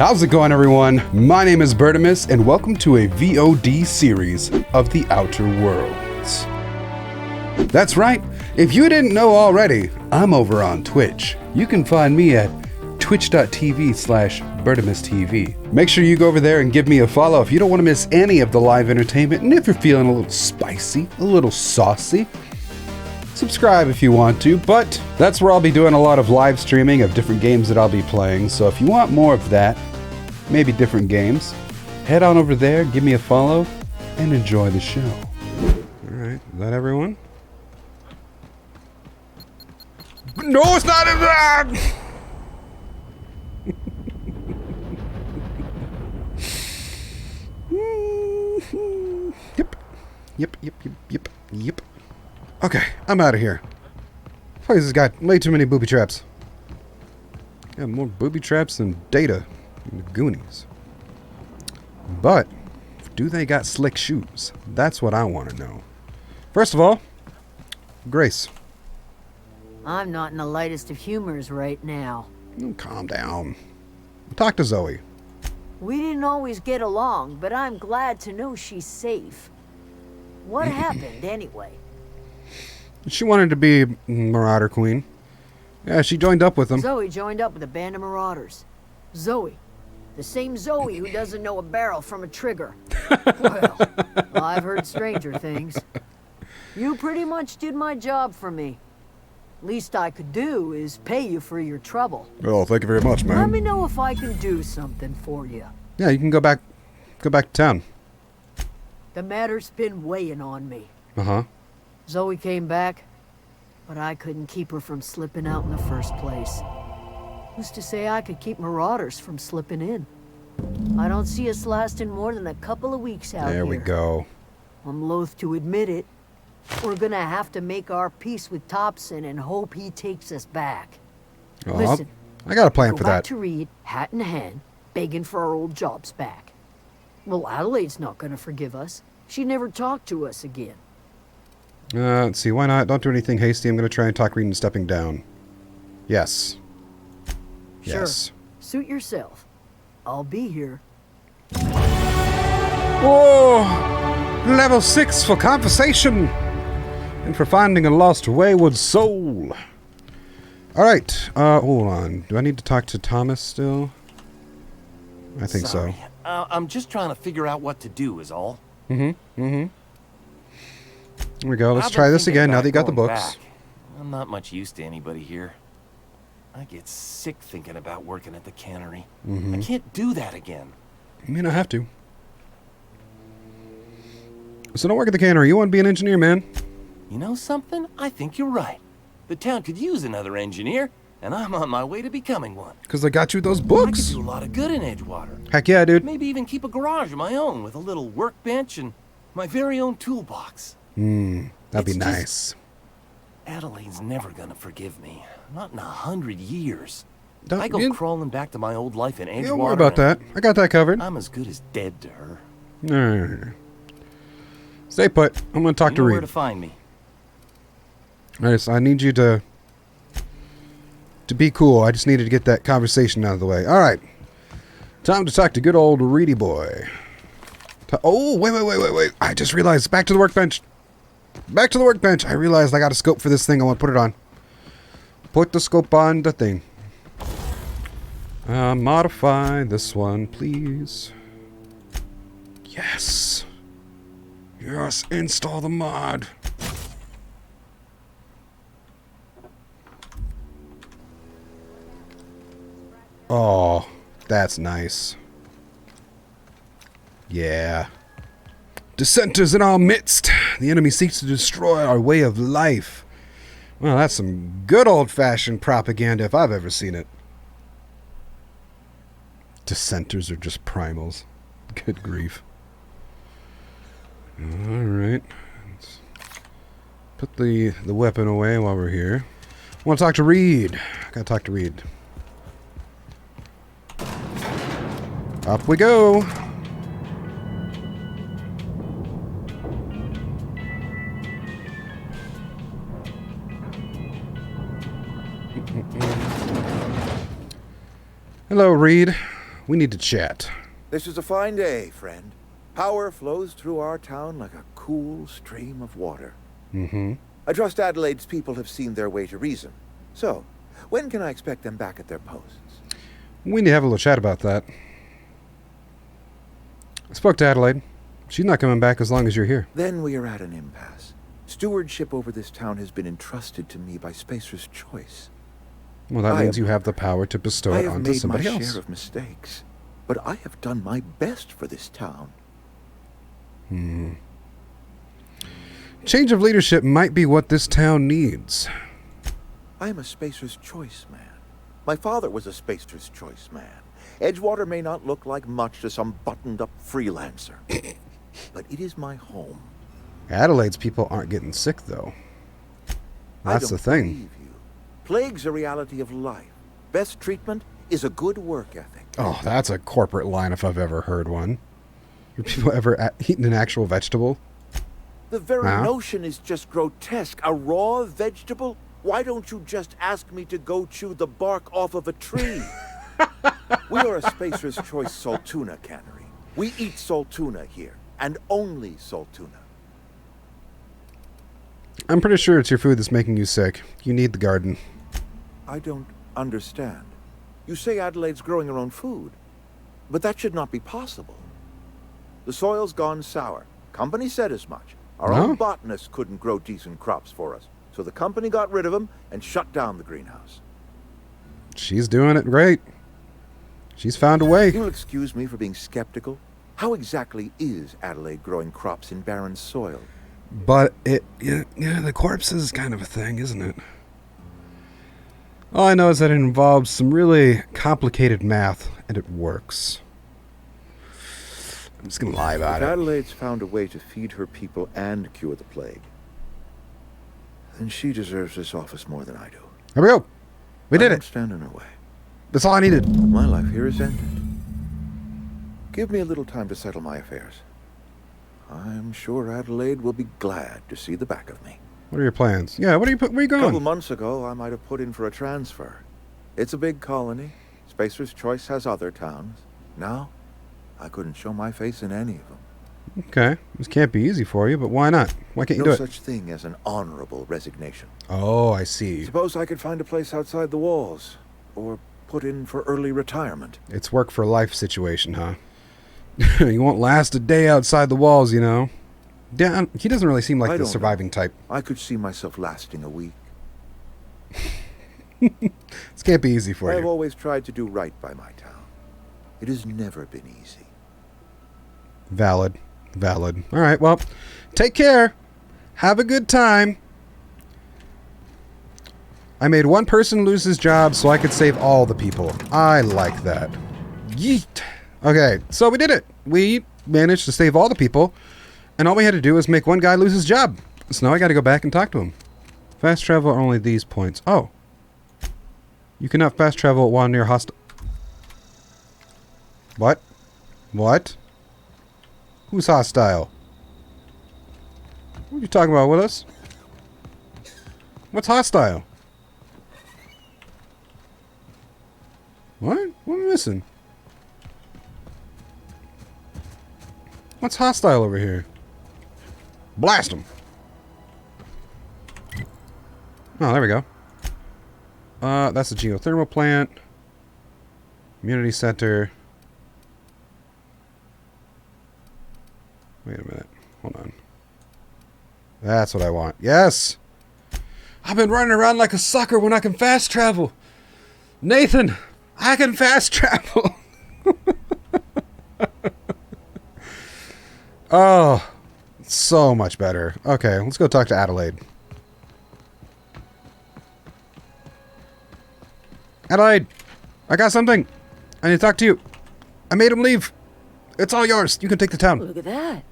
How's it going, everyone? My name is Bertimus, and welcome to a VOD series of the Outer Worlds. That's right, if you didn't know already, I'm over on Twitch. You can find me at twitch.tv/BertimusTV. Make sure you go over there and give me a follow if you don't want to miss any of the live entertainment, and if you're feeling a little spicy, a little saucy, subscribe if you want to, but that's where I'll be doing a lot of live streaming of different games that I'll be playing, so if you want more of that, maybe different games, head on over there, give me a follow, and enjoy the show. Alright, is that everyone? No, it's not in that! Yep. Okay, I'm out of here. This place has got way too many booby traps. Yeah, more booby traps than Data in the Goonies. But, do they got slick shoes? That's what I want to know. First of all, Grace. I'm not in the lightest of humors right now. Calm down. Talk to Zoe. We didn't always get along, but I'm glad to know she's safe. What happened, anyway? She wanted to be Marauder Queen. Yeah, she joined up with them. Zoe joined up with a band of marauders. Zoe. The same Zoe who doesn't know a barrel from a trigger. Well, I've heard stranger things. You pretty much did my job for me. Least I could do is pay you for your trouble. Oh, thank you very much, man. Let me know if I can do something for you. Yeah, you can go back to town. The matter's been weighing on me. Uh-huh. Zoe came back, but I couldn't keep her from slipping out in the first place. Who's to say I could keep marauders from slipping in? I don't see us lasting more than a couple of weeks out here. There we go. I'm loath to admit it. We're gonna have to make our peace with Thompson and hope he takes us back. Oh, Listen, I got a plan go for back that. to Reed, hat in hand, begging for our old jobs back. Well, Adelaide's not gonna forgive us. She never talked to us again. Let's see, why not? Don't do anything hasty. I'm going to try and talk Reed into stepping down. Yes. Sure. Yes. Suit yourself. I'll be here. Whoa! Level 6 for conversation! And for finding a lost wayward soul. Alright, hold on. Do I need to talk to Thomas still? I think Sorry. so. I'm just trying to figure out what to do is all. Here we go. Let's I've been try this thinking again now about that you got the going books. back. I'm not much use to anybody here. I get sick thinking about working at the cannery. I can't do that again. You may not have to. So don't work at the cannery. You want to be an engineer, man. You know something? I think you're right. The town could use another engineer, and I'm on my way to becoming one. Because I got you those I could books. do a lot of good in Edgewater. Heck yeah, dude. Maybe even keep a garage of my own with a little workbench and my very own toolbox. That'd be It's nice. Adelaide's never gonna forgive me. Not in 100 years. Don't I go you- crawling back to my old life in Edgewater. Don't worry about that. I got that covered. I'm as good as dead to her. Alright. Stay put. I'm going to talk You to know Reed. where to find me. Alright, so I need you to be cool. I just needed to get that conversation out of the way. Alright. Time to talk to good old Reedy boy. Oh, wait. I just realized. Back to the workbench. Back to the workbench. I realized I got a scope for this thing. I want to put it on. Put the scope on the thing. Modify this one, please. Yes. Yes, install the mod. Oh, that's nice. Yeah. Dissenters in our midst. The enemy seeks to destroy our way of life. Well, that's some good old-fashioned propaganda if I've ever seen it. Dissenters are just primals. Good grief. Alright. Let's put the weapon away while we're here. I want to talk to Reed. Gotta talk to Reed. Up we go. Hello, Reed. We need to chat. This is a fine day, friend. Power flows through our town like a cool stream of water. Mm-hmm. I trust Adelaide's people have seen their way to reason. So, when can I expect them back at their posts? We need to have a little chat about that. I spoke to Adelaide. She's not coming back as long as you're here. Then we are at an impasse. Stewardship over this town has been entrusted to me by Spacer's choice. Well, that means you have the power to bestow it onto somebody I have made my else. share of mistakes, but I have done my best for this town. Change of leadership might be what this town needs. I am a Spacer's choice man. My father was a Spacer's choice man. Edgewater may not look like much to some buttoned-up freelancer, but it is my home. Adelaide's people aren't getting sick, though. That's the thing. Believe you. Plague's a reality of life. Best treatment is a good work ethic. Oh, that's a corporate line if I've ever heard one. Have people ever eaten an actual vegetable? The very notion is just grotesque. A raw vegetable? Why don't you just ask me to go chew the bark off of a tree? We are a Spacer's Choice salt tuna cannery. We eat salt tuna here, and only salt tuna. I'm pretty sure it's your food that's making you sick. You need the garden. I don't understand. You say Adelaide's growing her own food, but that should not be possible. The soil's gone sour. Company said as much. Our own botanist couldn't grow decent crops for us, so the company got rid of him and shut down the greenhouse. She's doing it great. She's found a way. You'll excuse me for being skeptical. How exactly is Adelaide growing crops in barren soil? But the corpse is kind of a thing, isn't it? All I know is that it involves some really complicated math, and it works. I'm just going to lie about If it. Adelaide's found a way to feed her people and cure the plague, then she deserves this office more than I do. Here we go. We did I won't it. stand in her way. That's all I needed. My life here is ended. Give me a little time to settle my affairs. I'm sure Adelaide will be glad to see the back of me. What are your plans? Yeah, where are you A couple going? months ago, I might have put in for a transfer. It's a big colony. Spacer's Choice has other towns. Now, I couldn't show my face in any of them. Okay. This can't be easy for you, but why not? Why can't you do No it? such thing as an honorable resignation. Oh, I see. Suppose I could find a place outside the walls, or put in for early retirement. It's work for life situation, huh? You won't last a day outside the walls, you know. Yeah, he doesn't really seem like the surviving type. I could see myself lasting a week. This can't be easy for I have you. always tried to do right by my town. It has never been easy. Valid. Valid. All right, well, take care. Have a good time. I made one person lose his job so I could save all the people. I like that. Yeet. Okay, so we did it. We managed to save all the people, and all we had to do was make one guy lose his job. So now I got to go back and talk to him. Fast travel only these points. Oh. You cannot fast travel while near hostile. What? What? Who's hostile? What are you talking about, Willis? What's hostile? What? What am I missing? What's hostile over here? Blast him! Oh, there we go. That's a geothermal plant. Community center. Wait a minute. Hold on. That's what I want. Yes! I've been running around like a sucker when I can fast travel. Nathan, I can fast travel. Oh, so much better. Okay, let's go talk to Adelaide. Adelaide, I got something. I need to talk to you. I made him leave. It's all yours. You can take the town. Look at that.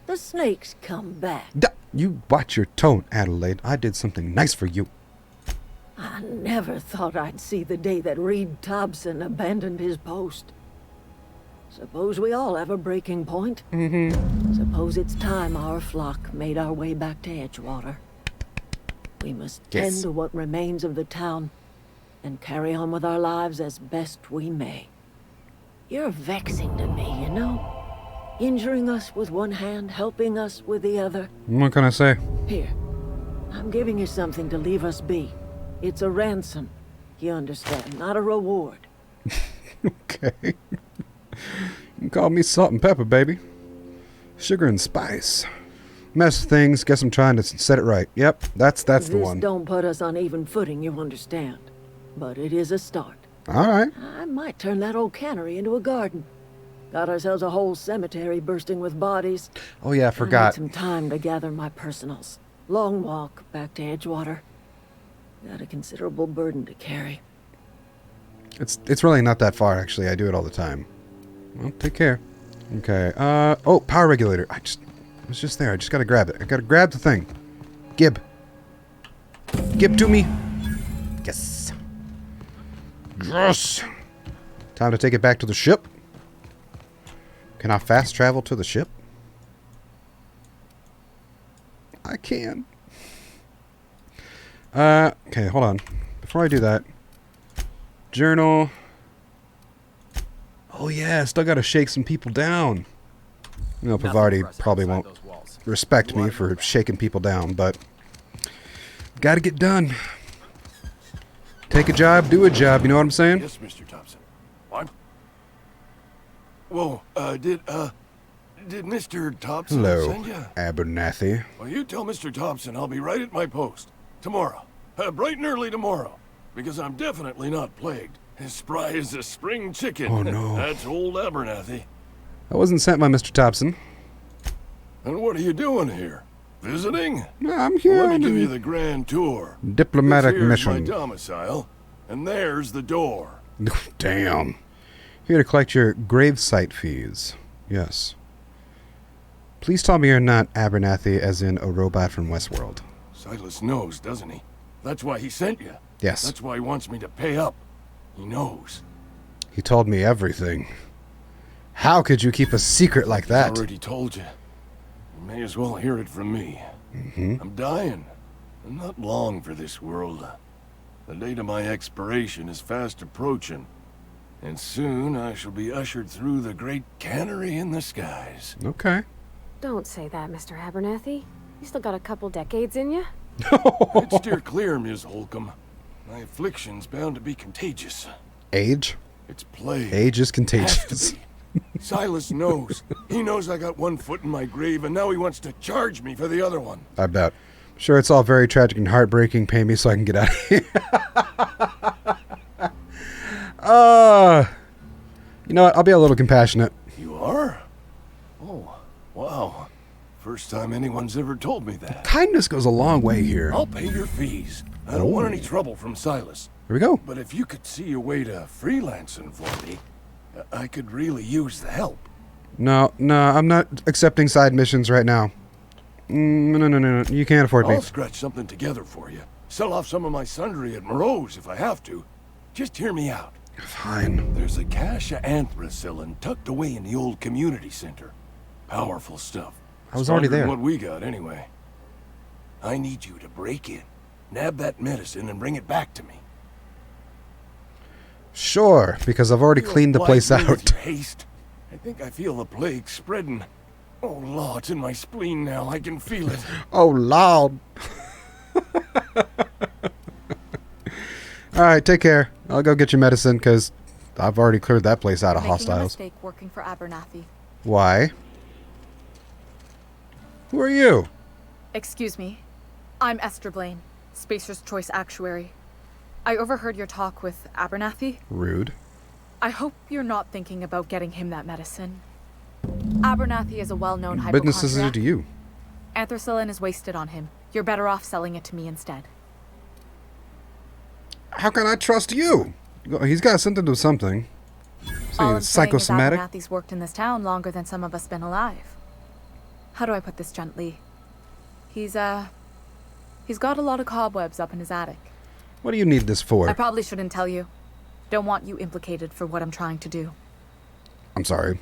The snake's come back. You watch your tone, Adelaide. I did something nice for you. I never thought I'd see the day that Reed Thompson abandoned his post. Suppose we all have a breaking point. Suppose it's time our flock made our way back to Edgewater. We must tend to what remains of the town and carry on with our lives as best we may. You're vexing to me, you know? Injuring us with one hand, helping us with the other. What can I say? Here, I'm giving you something to leave us be. It's a ransom, you understand, not a reward. Okay. You can call me salt and pepper, baby. Sugar and spice. Mess with things, guess I'm trying to set it right. Yep, that's the one. This don't put us on even footing, you understand. But it is a start. Alright. I might turn that old cannery into a garden. Got ourselves a whole cemetery bursting with bodies. Oh yeah, I I forgot. need some time to gather my personals. Long walk back to Edgewater. Got a considerable burden to carry. It's really not that far, actually. I do it all the time. Well, take care. Okay, oh, power regulator. It was just there. I just gotta grab it. I gotta grab the thing. Gib. Gib to me. Yes. Yes. Time to take it back to the ship. Can I fast travel to the ship? I can. Okay, hold on. Before I do that, journal. Oh yeah, still gotta shake some people down. You know, Pavardi probably won't respect me for shaking people down, but gotta get done. Take a job, do a job, you know what I'm saying? Yes, Mr. Thompson. What? Whoa, did Mr. Thompson Hello, send you? Abernathy. Well, you tell Mr. Thompson I'll be right at my post. Tomorrow. Bright and early tomorrow. Because I'm definitely not plagued. As spry as a spring chicken. Oh, no. That's old Abernathy. I wasn't sent by Mr. Thompson. And what are you doing here? Visiting? I'm here Well, let on me give you a the grand tour. diplomatic Here's mission. my domicile. And there's the door. Damn. Here to collect your gravesite fees. Yes. Please tell me you're not Abernathy, as in a robot from Westworld. Silas knows, doesn't he? That's why he sent you. Yes. That's why he wants me to pay up. He knows. He told me everything. How could you keep a secret like that? I already told you. You may as well hear it from me. I'm dying. I'm not long for this world. The date of my expiration is fast approaching. And soon I shall be ushered through the great cannery in the skies. Okay. Don't say that, Mr. Abernathy. You still got a couple decades in you. I'd steer clear, Ms. Holcomb. My affliction's bound to be contagious. Age? It's plague. Age is Has contagious. to be. Silas knows. He knows I got one foot in my grave, and now he wants to charge me for the other one. I bet. Sure, it's all very tragic and heartbreaking. Pay me so I can get out of here. You know what? I'll be a little compassionate. You are? Oh, wow. First time anyone's ever told me that. Kindness goes a long way here. I'll pay your fees. I don't want any trouble from Silas. Here we go. But if you could see your way to freelancing for me, I could really use the help. No, I'm not accepting side missions right now. No. You can't afford me. I'll scratch something together for you. Sell off some of my sundry at Moreau's if I have to. Just hear me out. Fine. There's a cache of anthracillin tucked away in the old community center. Powerful stuff. I was already Stronger than there. what we got, anyway. I need you to break in, nab that medicine, and bring it back to me. Sure, because I've already cleaned the place Oblige me with out. your haste. I think I feel the plague spreading. Oh, Law, it's in my spleen now. I can feel it. Oh, Lord. Alright, take care. I'll go get your medicine, because I've already cleared that place out of Making a hostiles. mistake working for Abernathy. Why? Who are you? Excuse me. I'm Esther Blaine, Spacer's Choice Actuary. I overheard your talk with Abernathy. Rude. I hope you're not thinking about getting him that medicine. Abernathy is a well-known Business is hypochondriac. to you. Anthracillin is wasted on him. You're better off selling it to me instead. How can I trust you? He's got something to do something. All Saying I'm it's saying is psychosomatic. Abernathy's worked in this town longer than some of us been alive. How do I put this gently? He's got a lot of cobwebs up in his attic. What do you need this for? I probably shouldn't tell you. Don't want you implicated for what I'm trying to do. I'm sorry.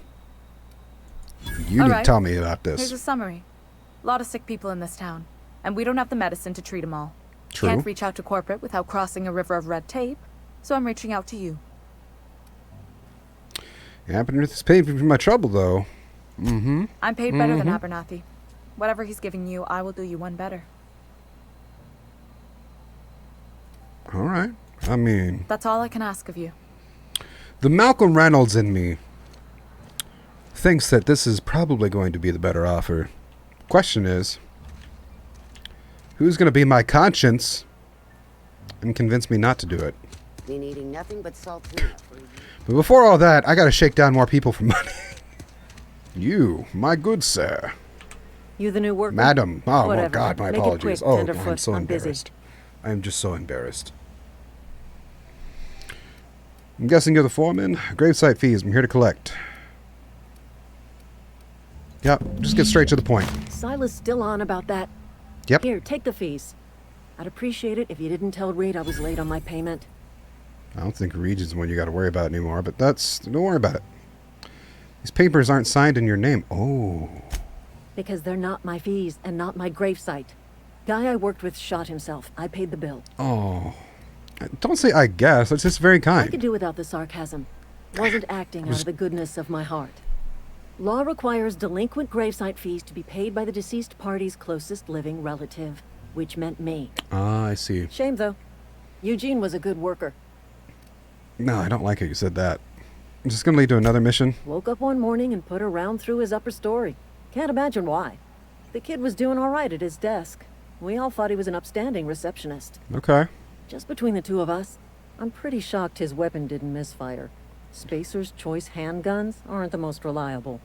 You All need right. to tell me about Here's a this. summary. A lot of sick people in this town, and we don't have the medicine to treat them all. True. Can't reach out to corporate without crossing a river of red tape, so I'm reaching out to you. Abernathy's paid for my trouble, though. Mm-hmm. I'm paid better than Abernathy. Whatever he's giving you, I will do you one better. All right. I mean... That's all I can ask of you. The Malcolm Reynolds in me thinks that this is probably going to be the better offer. Question is, who's going to be my conscience and convince me not to do it? Been eating nothing but saltine for a year. But before all that, I got to shake down more people for money. You, my good sir. You the new worker? Madam. Oh, Whatever. oh God, my Make it apologies. quick, Oh, Tenderfoot. I'm so I'm busy. embarrassed. I'm just so embarrassed. I'm guessing you're the foreman? Gravesite fees, I'm here to collect. Yep, just get straight to the point. Silas still on about that. Yep. Here, take the fees. I'd appreciate it if you didn't tell Reed I was late on my payment. I don't think Regis is the one you got to worry about anymore, but don't worry about it. These papers aren't signed in your name. Oh. Because they're not my fees and not my gravesite. Guy I worked with shot himself. I paid the bill. Oh. Don't say I guess. That's just very I kind. could do without the sarcasm. Wasn't acting out of the goodness of my heart. Law requires delinquent gravesite fees to be paid by the deceased party's closest living relative, which meant me. Ah, I see. Shame, though. Eugene was a good worker. No, I don't like it you said that. I'm just going to lead to another mission. Woke up one morning and put a round through his upper story. Can't imagine why. The kid was doing all right at his desk. We all thought he was an upstanding receptionist. Okay. Just between the two of us, I'm pretty shocked his weapon didn't misfire. Spacer's Choice handguns aren't the most reliable.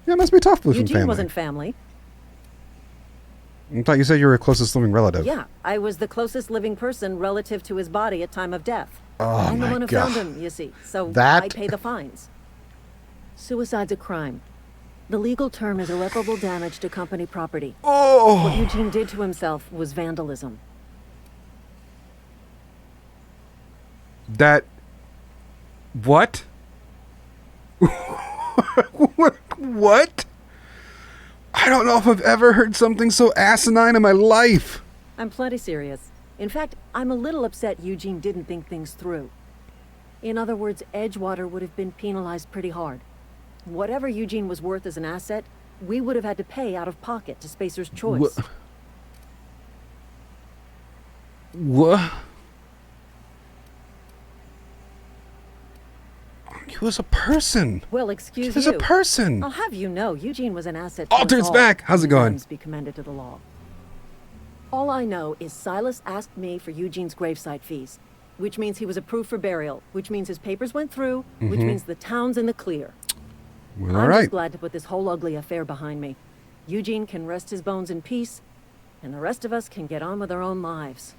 Yeah, it must be tough losing Eugene family. wasn't family. I thought you said you were a closest living relative. Yeah, I was the closest living person relative to his body at time of death. Oh, I'm the my one who God. found him, you see, so That- I pay the fines. Suicide's a crime. The legal term is irreparable damage to company property. What Oh! Eugene did to himself was vandalism. That... What? What? I don't know if I've ever heard something so asinine in my life. I'm plenty serious. In fact, I'm a little upset Eugene didn't think things through. In other words, Edgewater would have been penalized pretty hard. Whatever Eugene was worth as an asset, we would have had to pay out of pocket to Spacer's Choice. What? He was a person. Well, excuse He was you. a person. I'll have you know, Eugene was an asset to Altered's us all. back. How's it going? Names be commended to the law. All I know is Silas asked me for Eugene's gravesite fees, which means he was approved for burial, which means his papers went through, which means the town's in the clear. Well, I'm all right. just glad to put this whole ugly affair behind me. Eugene can rest his bones in peace, and the rest of us can get on with our own lives.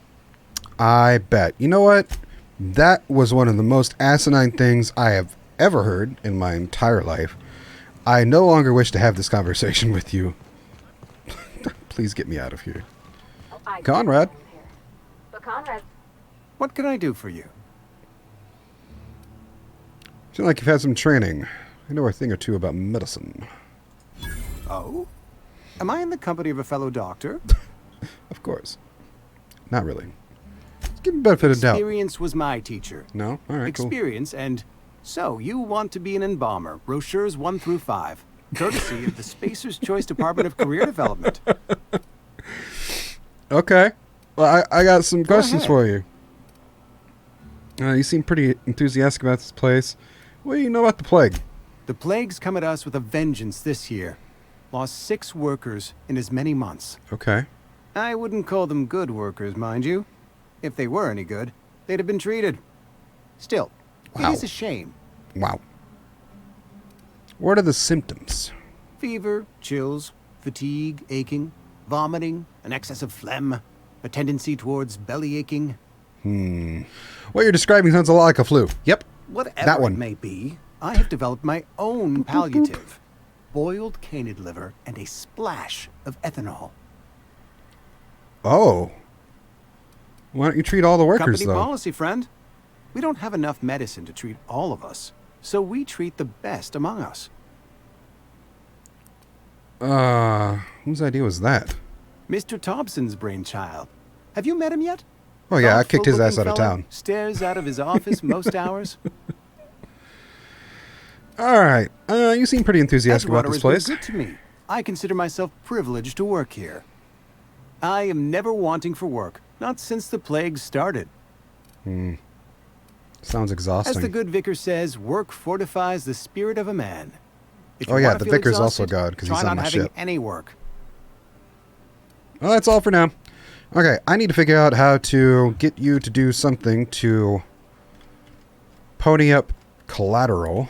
I bet. You know what? That was one of the most asinine things I have ever heard in my entire life. I no longer wish to have this conversation with you. Please get me out of here. Conrad. But Conrad, What can I do for you? Seem like you've had some training. I know a thing or two about medicine. Oh? Am I in the company of a fellow doctor? Of course. Not really. Let's give him the benefit of doubt. Experience was my teacher. No? All right, cool. Experience and... So, you want to be an embalmer. Brochures 1 through 5. Courtesy of the Spacer's Choice Department of Career Development. Okay. Well, I got some questions ahead. for you. You seem pretty enthusiastic about this place. What do you know about the plague? The plague's come at us with a vengeance this year. Lost 6 workers in as many months. Okay. I wouldn't call them good workers, mind you. If they were any good, they'd have been treated. Still, Wow. it is a shame. Wow. What are the symptoms? Fever, chills, fatigue, aching, vomiting, an excess of phlegm, a tendency towards belly aching. What you're describing sounds a lot like a flu. Yep. Whatever That one. it may be, I have developed my own palliative. Boiled canid liver and a splash of ethanol. Oh. Why don't you treat all the workers, Company though? policy, friend. We don't have enough medicine to treat all of us, so we treat the best among us. Whose idea was that? Mr. Thompson's brainchild. Have you met him yet? Oh, yeah, I kicked his ass Thoughtful-looking out of fellow, town. Stares out of his office most hours. Alright. You seem pretty enthusiastic about Edgewater this has been place. good to me. I consider myself privileged to work here. I am never wanting for work, not since the plague started. Sounds exhausting. As the good vicar says, work fortifies the spirit of a man. If you Oh yeah, wanna the feel vicar's also exhausted, God because try he's on not my having ship. any work. Well, that's all for now. Okay, I need to figure out how to get you to do something to pony up collateral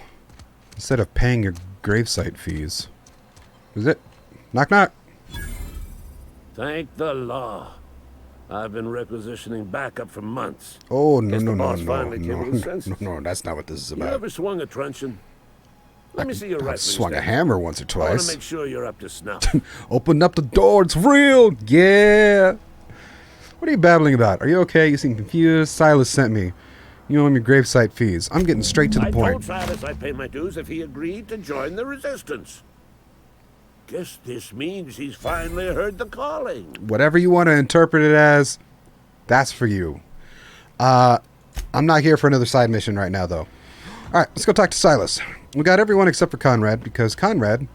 instead of paying your gravesite fees. Is it? Knock knock. Thank the law. I've been requisitioning backup for months. Oh no Guess no the no boss no finally came to his no senses. no! That's not what this is You about. ever swung a truncheon? Let me see your I've rifling swung a stance. hammer once or I want twice. to make sure you're up to snuff. Open up the door. It's real. Yeah. What are you babbling about? Are you okay? You seem confused. Silas sent me. You owe him your gravesite fees. I'm getting straight to the I point. told Silas I'd pay my dues if he agreed to join the resistance. Guess this means he's finally heard the calling. Whatever you want to interpret it as, that's for you. I'm not here for another side mission right now, though. All right, let's go talk to Silas. We got everyone except for Conrad, because Conrad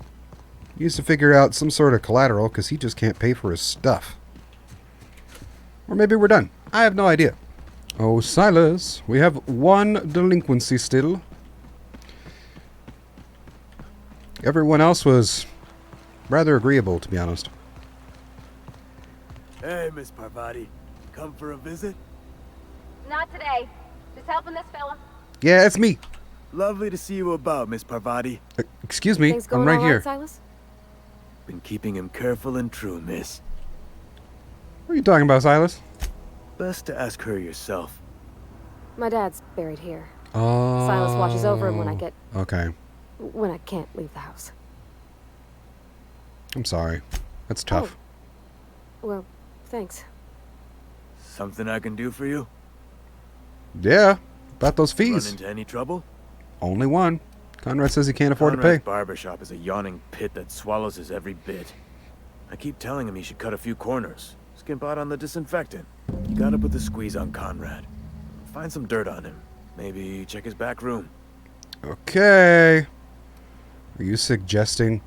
needs to figure out some sort of collateral because he just can't pay for his stuff. Or maybe we're done. I have no idea. Oh, Silas, we have one delinquency still. Everyone else was rather agreeable, to be honest. Hey, Miss Parvati. Come for a visit? Not today. Just helping this fella. Yeah, it's me. Lovely to see you about, Miss Parvati. Excuse me, Things I'm going right all right, here. Silas? Been keeping him careful and true, miss. What are you talking about, Silas? Best to ask her yourself. My dad's buried here. Oh. Silas watches over him when I can't leave the house. I'm sorry. That's tough. Well, thanks. Something I can do for you? Yeah, about those Run fees. into any trouble? Only one. Conrad says he can't afford to Conrad's pay. barbershop is a yawning pit that swallows his every bit. I keep telling him he should cut a few corners. Skimp out on the disinfectant. You gotta put the squeeze on Conrad. Find some dirt on him. Maybe check his back room. Okay. Are you suggesting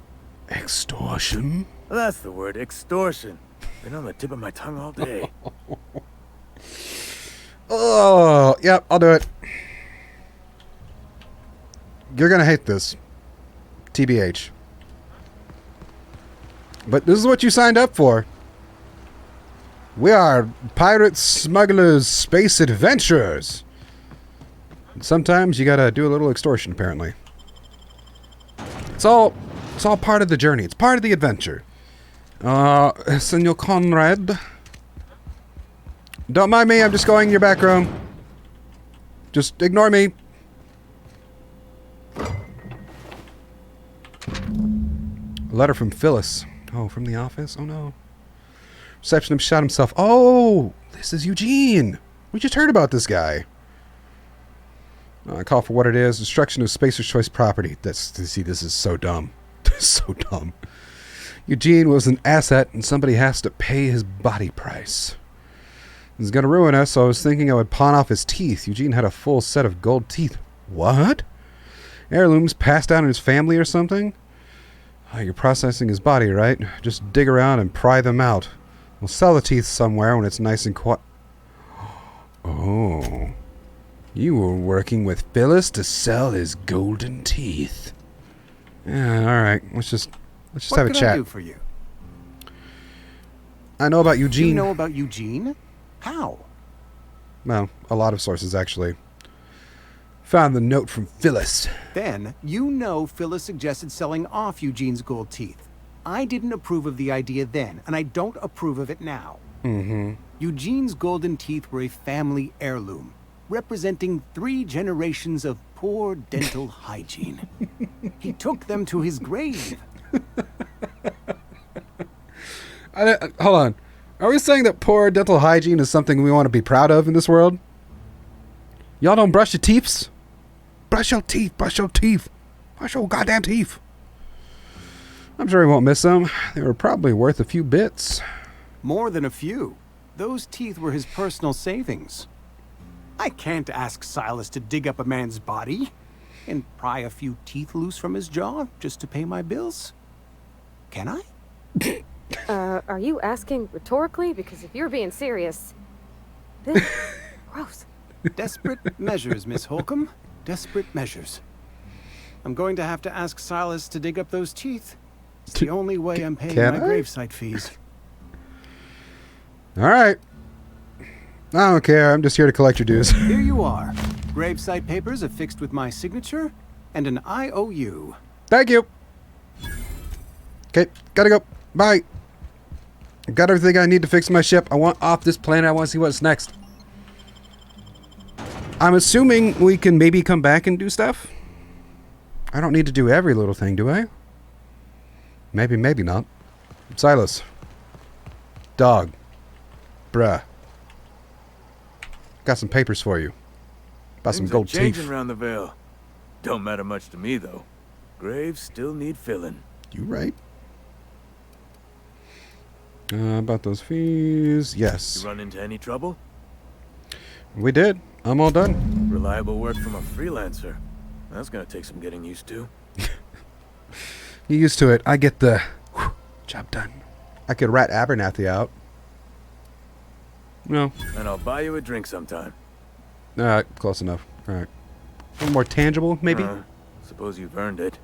extortion? That's the word, extortion. Been on the tip of my tongue all day. Oh, yep, I'll do it. You're gonna hate this. TBH. But this is what you signed up for. We are pirates, smugglers, space adventurers. And sometimes you gotta do a little extortion, apparently. It's all part of the journey. It's part of the adventure. Senor Conrad. Don't mind me, I'm just going in your back room. Just ignore me. A letter from Phyllis. Oh, from the office? Oh no. Receptionist shot himself. Oh, this is Eugene. We just heard about this guy. I call for what it is. Destruction of Spacer's Choice property. This is so dumb. So dumb. Eugene was an asset and somebody has to pay his body price. This is going to ruin us, so I was thinking I would pawn off his teeth. Eugene had a full set of gold teeth. What? Heirlooms passed down in his family or something? Oh, you're processing his body, right? Just dig around and pry them out. We'll sell the teeth somewhere when it's nice and quiet. Oh. You were working with Phyllis to sell his golden teeth. Yeah, alright. Let's just have a What can chat. I do for you? I know about Eugene. You know about Eugene? How? Well, a lot of sources, actually. Found the note from Phyllis. Then, you know Phyllis suggested selling off Eugene's gold teeth. I didn't approve of the idea then, and I don't approve of it now. Mm-hmm. Eugene's golden teeth were a family heirloom, representing 3 generations of poor dental hygiene. He took them to his grave. Hold on. Are we saying that poor dental hygiene is something we want to be proud of in this world? Y'all don't brush your teeths? Brush your teeth, brush your teeth. Brush your goddamn teeth. I'm sure he won't miss them. They were probably worth a few bits. More than a few. Those teeth were his personal savings. I can't ask Silas to dig up a man's body. and pry a few teeth loose from his jaw just to pay my bills? Can I? Are you asking rhetorically? Because if you're being serious, this gross. Desperate measures, Miss Holcomb. Desperate measures. I'm going to have to ask Silas to dig up those teeth. It's the only way I'm paying my gravesite fees. All right. I don't care. I'm just here to collect your dues. Here you are. Gravesite papers affixed with my signature and an IOU. Thank you. Okay, gotta go. Bye. Got everything I need to fix my ship. I want off this planet. I want to see what's next. I'm assuming we can maybe come back and do stuff. I don't need to do every little thing, do I? Maybe, maybe not. Silas. Dog. Bruh. Got some papers for you. Got some gold teeth. Changing around the Veil. Don't matter much to me, though. Graves still need filling. You right. About those fees, yes. You run into any trouble? We did. I'm all done. Reliable work from a freelancer. That's gonna take some getting used to. You used to it. I get the job done. I could rat Abernathy out. No. And I'll buy you a drink sometime. Alright, close enough. Alright. A little more tangible, maybe? Suppose you've earned it.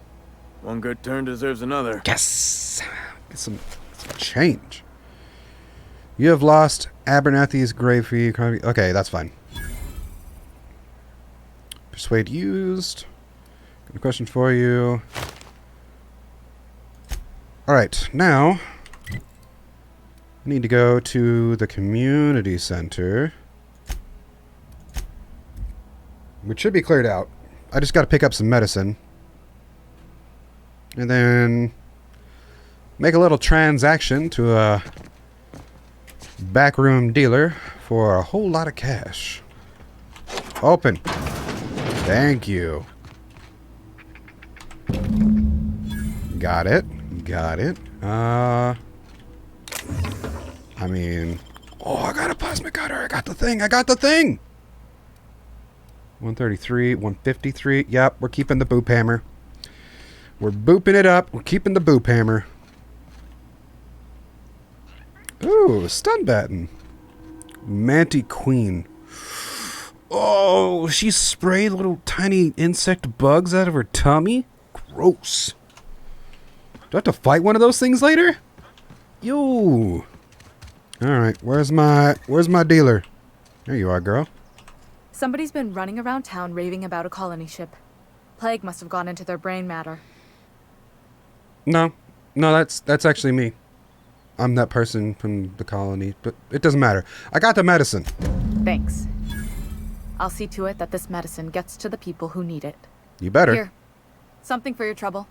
One good turn deserves another. Yes! Get some change. You have lost Abernathy's grave fee. Okay, that's fine. Persuade used. Got a question for you. Alright, now I need to go to the community center, which should be cleared out. I just got to pick up some medicine and then make a little transaction to a backroom dealer for a whole lot of cash. Open. Thank you. Got it. Got it. I mean... Oh, I got a plasma cutter. I got the thing. I got the thing! 133, 153. Yep, we're keeping the boop hammer. We're booping it up. We're keeping the boop hammer. Ooh, stun baton. Manti Queen. Oh, she sprayed little tiny insect bugs out of her tummy? Gross. Do I have to fight one of those things later? Yo. Alright, where's my dealer? There you are, girl. Somebody's been running around town raving about a colony ship. Plague must have gone into their brain matter. No, that's actually me. I'm that person from the colony, but it doesn't matter. I got the medicine. Thanks. I'll see to it that this medicine gets to the people who need it. You better. Here, something for your trouble.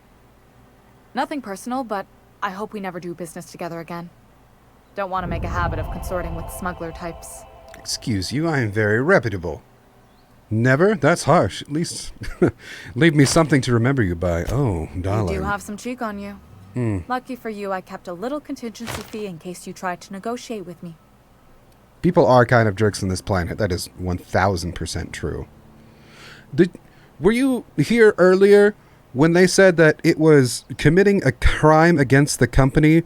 Nothing personal, but I hope we never do business together again. Don't want to make a habit of consorting with smuggler types. Excuse you, I am very reputable. Never? That's harsh. At least leave me something to remember you by. Oh, darling. You do have some cheek on you. Lucky for you, I kept a little contingency fee in case you tried to negotiate with me. People are kind of jerks on this planet. That is 1000% true. Were you here earlier when they said that it was committing a crime against the company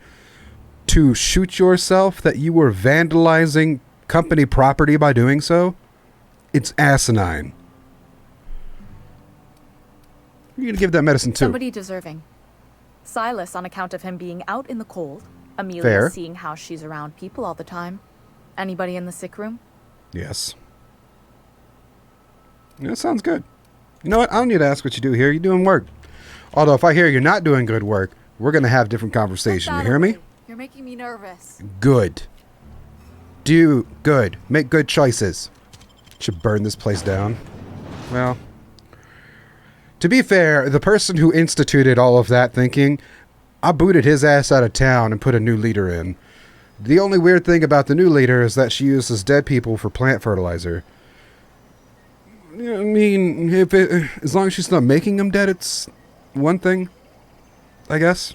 to shoot yourself, that you were vandalizing company property by doing so? It's asinine. You're going to give that medicine too. Somebody deserving. Silas on account of him being out in the cold. Amelia Fair. Seeing how she's around people all the time. Anybody in the sick room? Yes. That sounds good. You know what? I don't need to ask what you do here. You're doing work. Although if I hear you're not doing good work, we're going to have a different conversation. You hear me? You're making me nervous. Good. Do good. Make good choices. Should burn this place down. Well, to be fair, the person who instituted all of that thinking, I booted his ass out of town and put a new leader in. The only weird thing about the new leader is that she uses dead people for plant fertilizer. I mean, as long as she's not making them dead, it's one thing, I guess.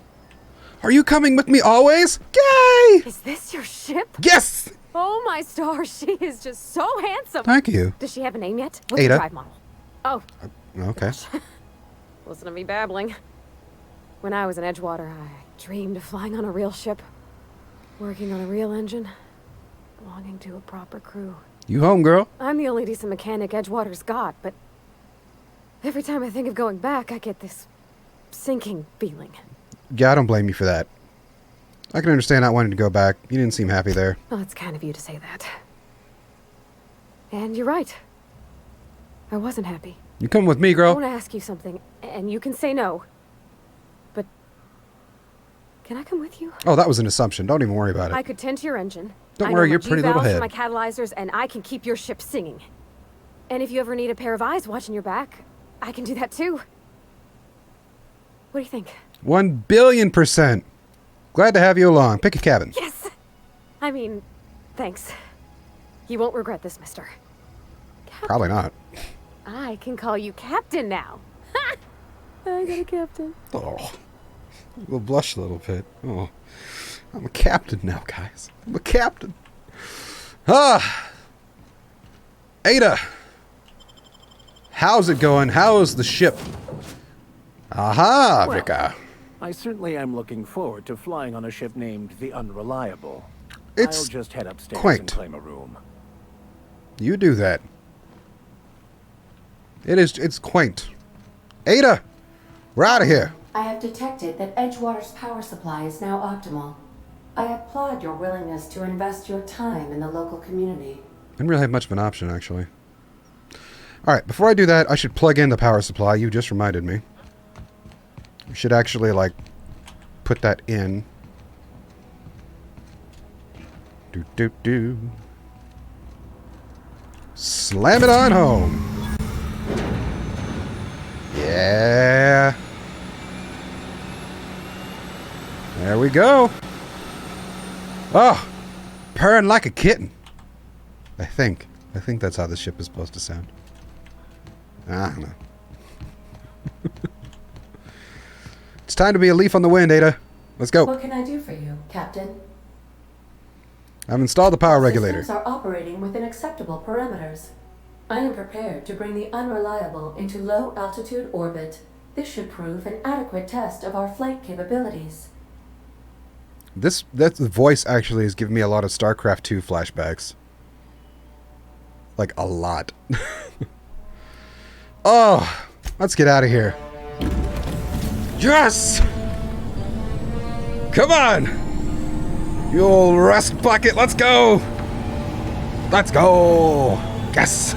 Are you coming with me always? Yay! Is this your ship? Yes! Oh my stars, she is just so handsome. Thank you. Does she have a name yet? What's Ada. the drive model? Oh. Okay. Listen to me babbling. When I was in Edgewater, I dreamed of flying on a real ship, working on a real engine, belonging to a proper crew. You home, girl? I'm the only decent mechanic Edgewater's got, but every time I think of going back, I get this sinking feeling. Yeah, I don't blame you for that. I can understand not wanting to go back. You didn't seem happy there. Well, it's kind of you to say that. And you're right. I wasn't happy. You come with me, I girl. want to ask you something, and you can say no. But can I come with you? Oh, that was an assumption. Don't even worry about it. I could tend to your engine. Don't I worry know your my pretty little G-valves head. for my catalyzers, and I can keep your ship singing. And if you ever need a pair of eyes watching your back, I can do that too. What do you think? 1,000,000,000%. Glad to have you along. Pick a cabin. Yes! I mean, thanks. You won't regret this, mister. Probably not. I can call you Captain now. Ha! I got a captain. Oh, we'll blush a little bit. Oh, I'm a captain now, guys. I'm a captain. Ah, Ada, how's it going? How's the ship? Aha, Well, Vika. I certainly am looking forward to flying on a ship named the Unreliable. It's I'll just head upstairs quaint. and claim a room. You do that. It's quaint. Ada, we're out of here. I have detected that Edgewater's power supply is now optimal. I applaud your willingness to invest your time in the local community. Didn't really have much of an option, actually. Alright, before I do that, I should plug in the power supply. You just reminded me. We should actually, like, put that in. Do. Slam it on home. Yeah. There we go. Oh, purring like a kitten. I think that's how the ship is supposed to sound. I don't know. It's time to be a leaf on the wind, Ada. Let's go. What can I do for you, Captain? I've installed the power regulator. Systems are operating within acceptable parameters. I am prepared to bring the Unreliable into low-altitude orbit. This should prove an adequate test of our flight capabilities. That voice actually has given me a lot of StarCraft 2 flashbacks. Like, a lot. Oh, let's get out of here. Yes! Come on! You old rust bucket, let's go! Let's go! Yes!